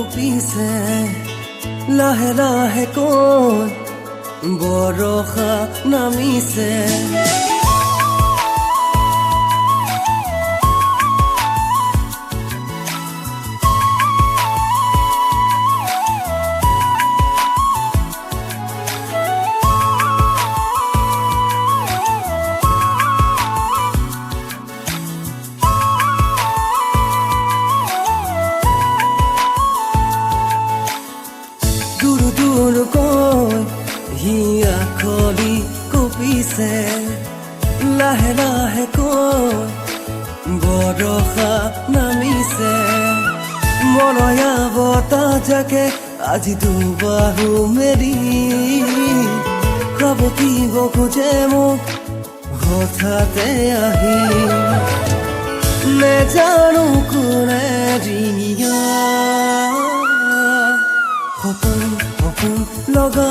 কঁপিছে লাহে লাহে কৈ বৰষা নামিছে কৈ হিয়া খলি কঁপিছে লাহে লাহে কৈ বৰষা নামিছে মলয়া বতাহ জাকে আজি দুবাহু মেলি খাবতিব খোজে মোক হঠাতে আহি নেজানো কোনে দিয়া সপোন সপোন লগা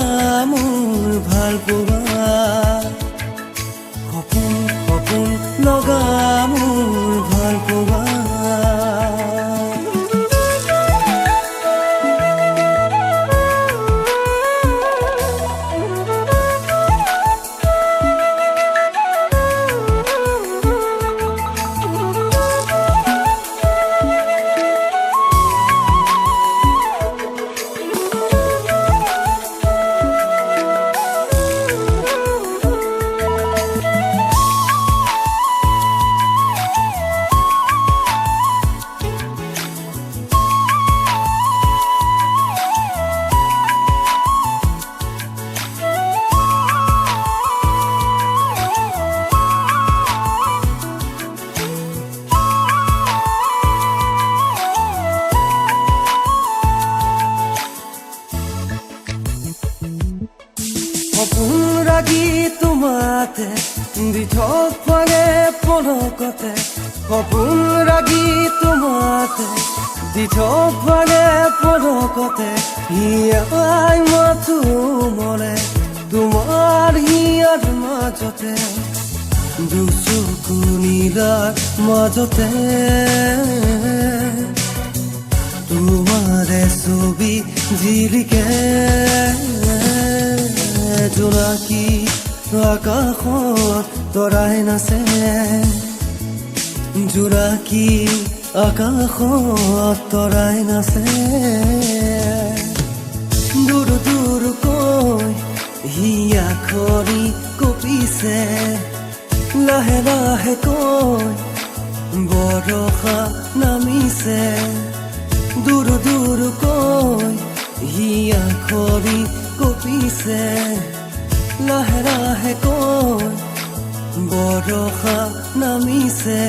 মোৰ ভাল পোৱা সপোন সপোন লগা মোৰ ভাল পোৱা সপোন ৰাগি তোমাতে দিঠক ফালে পলকতে সপোন ৰাগি তোমাতে দিঠক ফালে পলকতে হিয়াই মাথো মনে তোমাৰ হিয়াৰ মাজতে দুচকু নীলাৰ মাজতে তোমাৰে ছবি জিলিকে জোনাকী আকাশত তৰাই নাচে জোনাকী আকাশত তৰাই নাচে দূৰ দূৰকৈ হিয়া খৰি কঁপিছে লাহে লাহে কৈ বৰষা নামিছে দূৰ দূৰকৈ হিয়া খৰি কঁপিছে লাহে লাহে কৈ বৰষা নামিছে